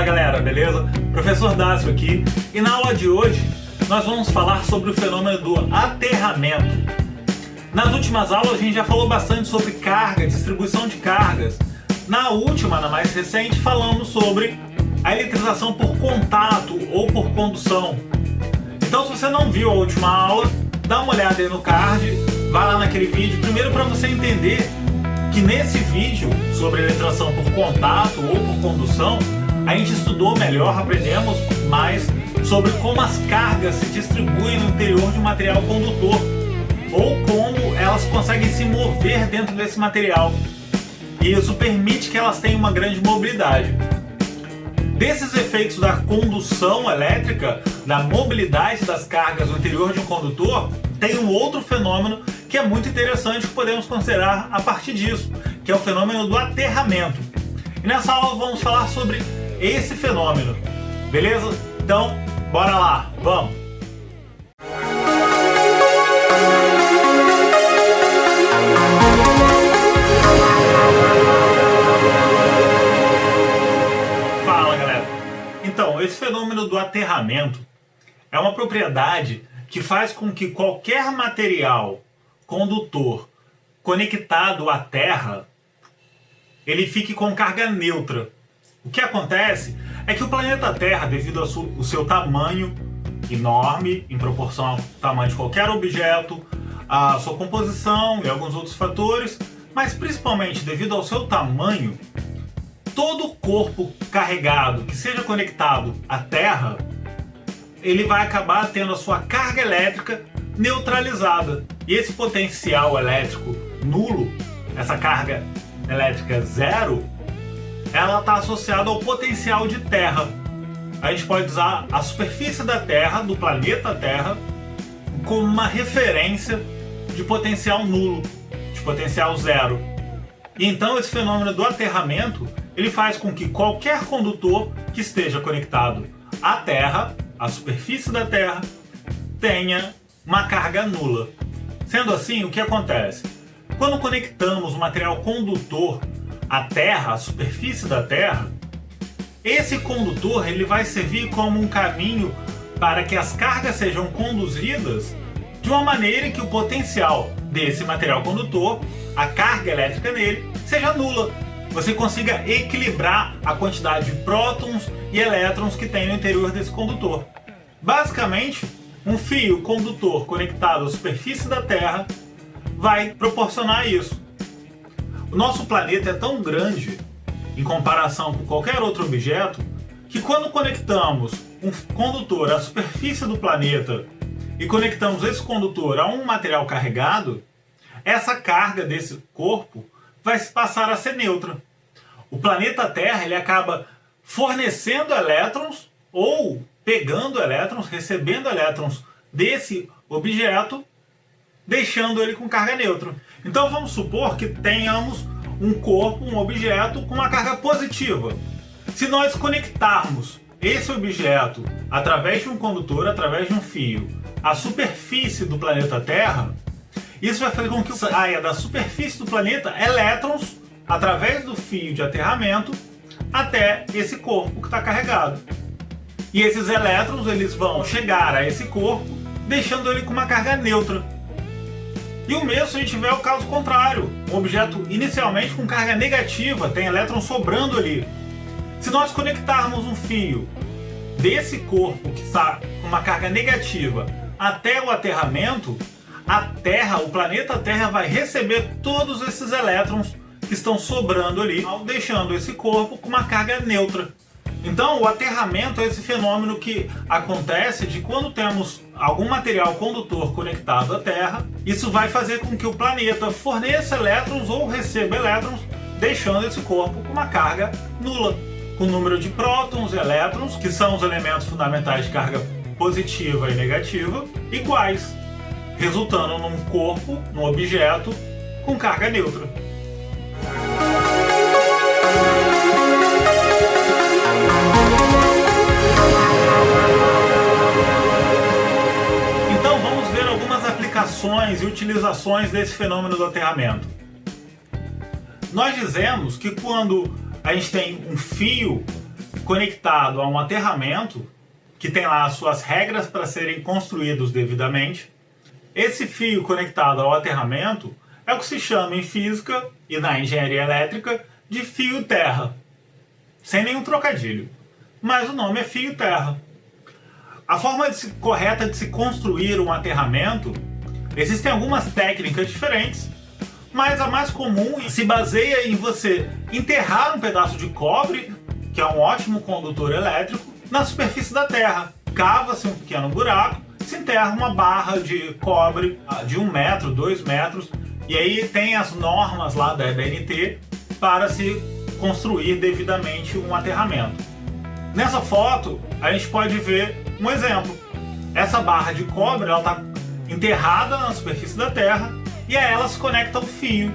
galera, beleza? Professor Dácio aqui, e na aula de hoje nós vamos falar sobre o fenômeno do aterramento. Nas últimas aulas a gente já falou bastante sobre carga, distribuição de cargas. Na última, na mais recente, falamos sobre a eletrização por contato ou por condução. Então, se você não viu a última aula, dá uma olhada aí no card, vai lá naquele vídeo, primeiro para você entender que nesse vídeo sobre eletrização por contato ou por condução, a gente estudou melhor, aprendemos mais sobre como as cargas se distribuem no interior de um material condutor ou como elas conseguem se mover dentro desse material. E isso permite que elas tenham uma grande mobilidade. Desses efeitos da condução elétrica, da mobilidade das cargas no interior de um condutor, tem um outro fenômeno que é muito interessante que podemos considerar a partir disso, que é o fenômeno do aterramento. E nessa aula vamos falar sobre esse fenômeno, beleza? Então, bora lá, vamos! Fala, galera! Então, esse fenômeno do aterramento é uma propriedade que faz com que qualquer material condutor conectado à Terra, ele fique com carga neutra. O que acontece é que o planeta Terra, devido ao seu tamanho enorme, em proporção ao tamanho de qualquer objeto, a sua composição e alguns outros fatores, mas principalmente devido ao seu tamanho, todo corpo carregado que seja conectado à Terra, ele vai acabar tendo a sua carga elétrica neutralizada. E esse potencial elétrico nulo, essa carga elétrica zero, ela está associada ao potencial de Terra. A gente pode usar a superfície da Terra, do planeta Terra, como uma referência de potencial nulo, de potencial zero. E então esse fenômeno do aterramento, ele faz com que qualquer condutor que esteja conectado à Terra, à superfície da Terra, tenha uma carga nula. Sendo assim, o que acontece? Quando conectamos um material condutor à Terra, à superfície da Terra, esse condutor ele vai servir como um caminho para que as cargas sejam conduzidas de uma maneira que o potencial desse material condutor, a carga elétrica nele, seja nula. Você consiga equilibrar a quantidade de prótons e elétrons que tem no interior desse condutor. Basicamente, um fio condutor conectado à superfície da Terra vai proporcionar isso. O nosso planeta é tão grande, em comparação com qualquer outro objeto, que quando conectamos um condutor à superfície do planeta e conectamos esse condutor a um material carregado, essa carga desse corpo vai passar a ser neutra. O planeta Terra ele acaba fornecendo elétrons ou pegando elétrons, recebendo elétrons desse objeto, deixando ele com carga neutra. Então vamos supor que tenhamos um corpo, um objeto com uma carga positiva. Se nós conectarmos esse objeto através de um condutor, através de um fio, à superfície do planeta Terra, isso vai fazer com que saia da superfície do planeta elétrons através do fio de aterramento até esse corpo que está carregado. E esses elétrons eles vão chegar a esse corpo, deixando ele com uma carga neutra. E o mesmo se a gente tiver o caso contrário, um objeto inicialmente com carga negativa, tem elétrons sobrando ali. Se nós conectarmos um fio desse corpo que está com uma carga negativa até o aterramento, a Terra, o planeta Terra vai receber todos esses elétrons que estão sobrando ali, deixando esse corpo com uma carga neutra. Então, o aterramento é esse fenômeno que acontece de quando temos algum material condutor conectado à Terra, isso vai fazer com que o planeta forneça elétrons ou receba elétrons, deixando esse corpo com uma carga nula, com o número de prótons e elétrons, que são os elementos fundamentais de carga positiva e negativa, iguais, resultando num corpo, num objeto, com carga neutra. Então vamos ver algumas aplicações e utilizações desse fenômeno do aterramento. Nós dizemos que quando a gente tem um fio conectado a um aterramento, que tem lá as suas regras para serem construídos devidamente. Esse fio conectado ao aterramento é o que se chama em física e na engenharia elétrica de fio-terra. Sem nenhum trocadilho. Mas o nome é fio-terra. A forma correta de se construir um aterramento, existem algumas técnicas diferentes, mas a mais comum se baseia em você enterrar um pedaço de cobre, que é um ótimo condutor elétrico, na superfície da terra. Cava-se um pequeno buraco, se enterra uma barra de cobre de 1 metro, 2 metros, e aí tem as normas lá da EBNT para se construir devidamente um aterramento. Nessa foto, a gente pode ver um exemplo. Essa barra de cobre está enterrada na superfície da terra e a ela se conecta um fio.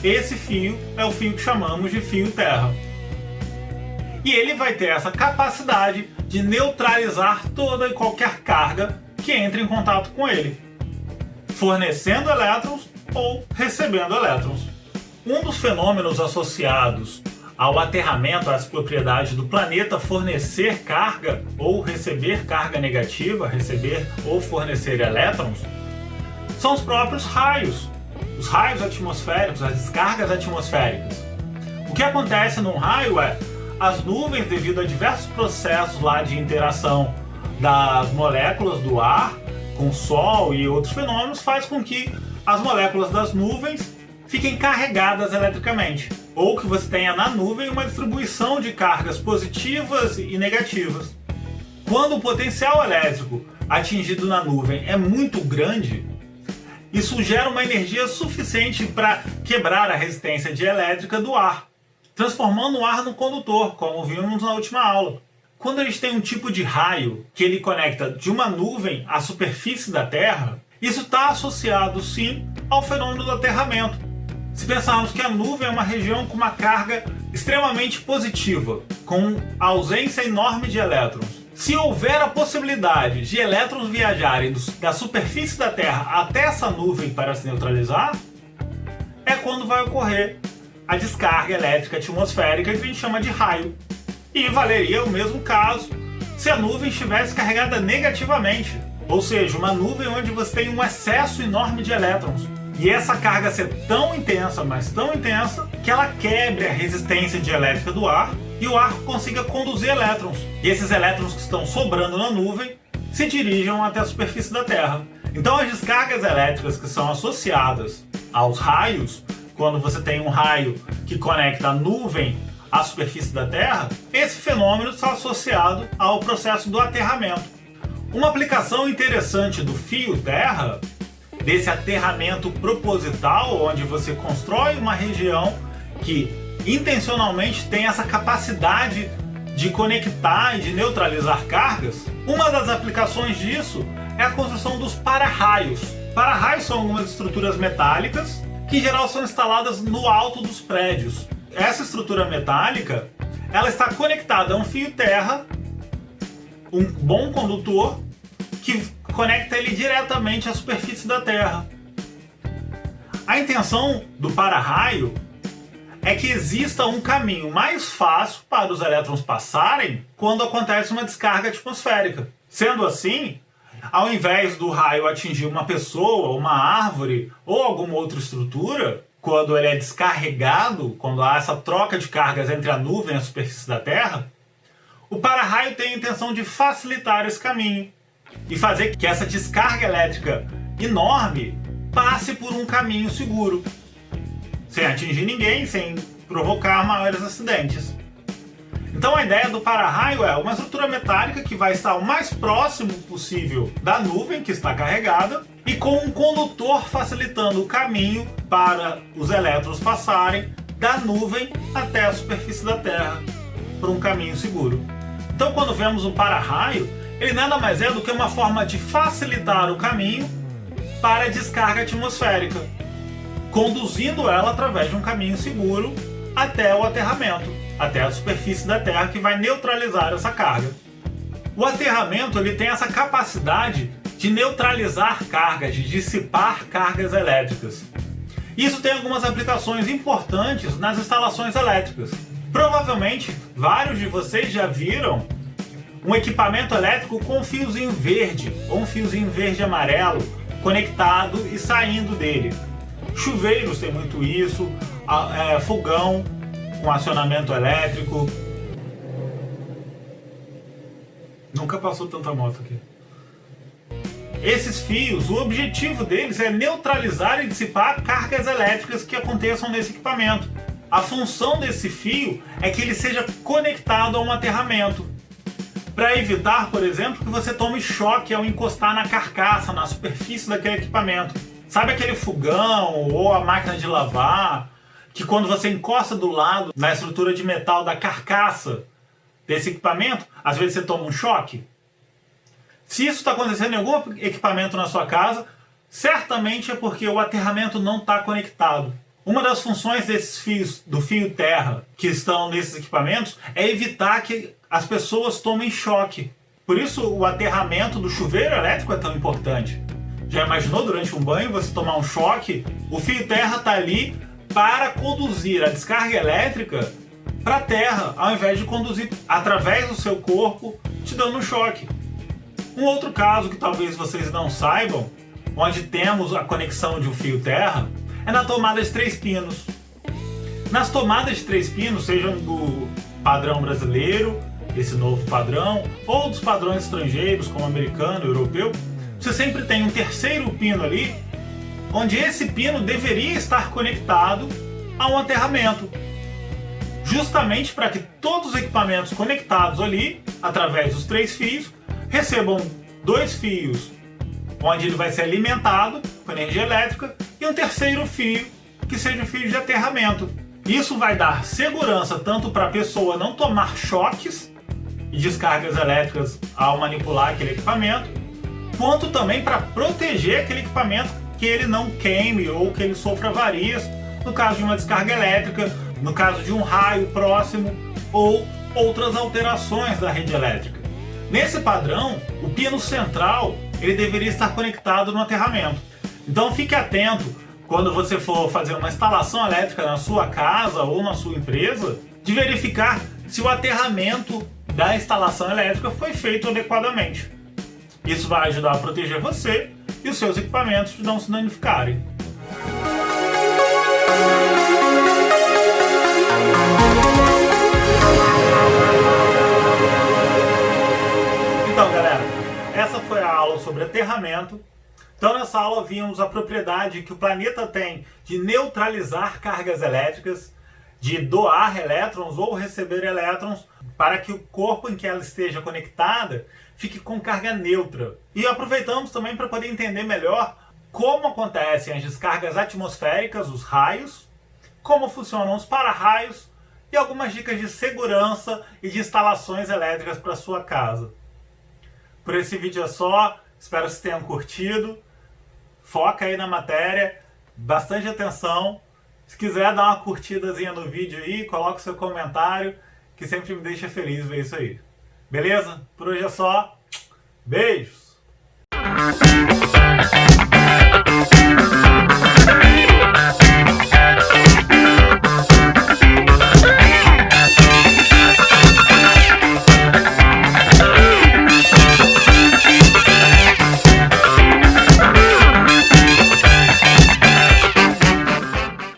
Esse fio é o fio que chamamos de fio-terra. E ele vai ter essa capacidade de neutralizar toda e qualquer carga que entre em contato com ele, fornecendo elétrons ou recebendo elétrons. Um dos fenômenos associados ao aterramento, às propriedades do planeta fornecer carga ou receber carga negativa, receber ou fornecer elétrons, são os próprios raios. Os raios atmosféricos, as descargas atmosféricas. O que acontece num raio é as nuvens, devido a diversos processos lá de interação das moléculas do ar com o Sol e outros fenômenos, faz com que as moléculas das nuvens fiquem carregadas eletricamente, ou que você tenha na nuvem uma distribuição de cargas positivas e negativas. Quando o potencial elétrico atingido na nuvem é muito grande, isso gera uma energia suficiente para quebrar a resistência dielétrica do ar, transformando o ar no condutor, como vimos na última aula. Quando a gente tem um tipo de raio que ele conecta de uma nuvem à superfície da Terra, isso está associado sim ao fenômeno do aterramento. Se pensarmos que a nuvem é uma região com uma carga extremamente positiva, com ausência enorme de elétrons, se houver a possibilidade de elétrons viajarem da superfície da Terra até essa nuvem para se neutralizar, é quando vai ocorrer a descarga elétrica atmosférica, que a gente chama de raio. E valeria o mesmo caso se a nuvem estivesse carregada negativamente, ou seja, uma nuvem onde você tem um excesso enorme de elétrons. E essa carga ser tão intensa, mas tão intensa, que ela quebre a resistência dielétrica do ar e o ar consiga conduzir elétrons. E esses elétrons que estão sobrando na nuvem se dirijam até a superfície da Terra. Então as descargas elétricas que são associadas aos raios, quando você tem um raio que conecta a nuvem à superfície da Terra, esse fenômeno está associado ao processo do aterramento. Uma aplicação interessante do fio-terra, desse aterramento proposital, onde você constrói uma região que intencionalmente tem essa capacidade de conectar e de neutralizar cargas, uma das aplicações disso é a construção dos para-raios. Para-raios são algumas estruturas metálicas que em geral são instaladas no alto dos prédios. Essa estrutura metálica, ela está conectada a um fio-terra, um bom condutor, que conecta ele diretamente à superfície da Terra. A intenção do para-raio é que exista um caminho mais fácil para os elétrons passarem quando acontece uma descarga atmosférica. Sendo assim, ao invés do raio atingir uma pessoa, uma árvore ou alguma outra estrutura, quando ele é descarregado, quando há essa troca de cargas entre a nuvem e a superfície da Terra, o para-raio tem a intenção de facilitar esse caminho e fazer que essa descarga elétrica enorme passe por um caminho seguro, sem atingir ninguém, sem provocar maiores acidentes. Então a ideia do para-raio é uma estrutura metálica que vai estar o mais próximo possível da nuvem que está carregada e com um condutor facilitando o caminho para os elétrons passarem da nuvem até a superfície da Terra por um caminho seguro. Então quando vemos o para-raio, ele nada mais é do que uma forma de facilitar o caminho para a descarga atmosférica, conduzindo ela através de um caminho seguro até o aterramento, até a superfície da Terra, que vai neutralizar essa carga. O aterramento ele tem essa capacidade de neutralizar cargas, de dissipar cargas elétricas. Isso tem algumas aplicações importantes nas instalações elétricas. Provavelmente, vários de vocês já viram um equipamento elétrico com um fiozinho verde ou um fiozinho verde-amarelo conectado e saindo dele. Chuveiros tem muito isso, fogão com acionamento elétrico. Nunca passou tanta moto aqui. Esses fios, o objetivo deles é neutralizar e dissipar cargas elétricas que aconteçam nesse equipamento. A função desse fio é que ele seja conectado a um aterramento, para evitar, por exemplo, que você tome choque ao encostar na carcaça, na superfície daquele equipamento. Sabe aquele fogão ou a máquina de lavar, que quando você encosta do lado na estrutura de metal da carcaça desse equipamento, às vezes você toma um choque? Se isso está acontecendo em algum equipamento na sua casa, certamente é porque o aterramento não está conectado. Uma das funções desses fios, do fio terra, que estão nesses equipamentos, é evitar que as pessoas tomem choque. Por isso o aterramento do chuveiro elétrico é tão importante. Já imaginou durante um banho você tomar um choque? O fio terra está ali para conduzir a descarga elétrica para a terra, ao invés de conduzir através do seu corpo, te dando um choque. Um outro caso que talvez vocês não saibam, onde temos a conexão de um fio terra, é na tomada de 3 pinos. Nas tomadas de 3 pinos, sejam do padrão brasileiro, esse novo padrão, ou dos padrões estrangeiros, como americano, europeu, você sempre tem um terceiro pino ali, onde esse pino deveria estar conectado a um aterramento, justamente para que todos os equipamentos conectados ali, através dos 3 fios, recebam 2 fios, onde ele vai ser alimentado com energia elétrica, e um terceiro fio, que seja o fio de aterramento. Isso vai dar segurança tanto para a pessoa não tomar choques e descargas elétricas ao manipular aquele equipamento, quanto também para proteger aquele equipamento que ele não queime ou que ele sofra avarias no caso de uma descarga elétrica, no caso de um raio próximo ou outras alterações da rede elétrica. Nesse padrão, o pino central ele deveria estar conectado no aterramento. Então fique atento quando você for fazer uma instalação elétrica na sua casa ou na sua empresa, de verificar se o aterramento da instalação elétrica foi feito adequadamente. Isso vai ajudar a proteger você e os seus equipamentos de não se danificarem. Então, galera, essa foi a aula sobre aterramento. Então, nessa aula vimos a propriedade que o planeta tem de neutralizar cargas elétricas, de doar elétrons ou receber elétrons, para que o corpo em que ela esteja conectada fique com carga neutra. E aproveitamos também para poder entender melhor como acontecem as descargas atmosféricas, os raios, como funcionam os para-raios e algumas dicas de segurança e de instalações elétricas para sua casa. Por esse vídeo é só, espero que vocês tenham curtido. Foca aí na matéria, bastante atenção. Se quiser dar uma curtidazinha no vídeo aí, coloca o seu comentário, que sempre me deixa feliz ver isso aí. Beleza? Por hoje é só. Beijos!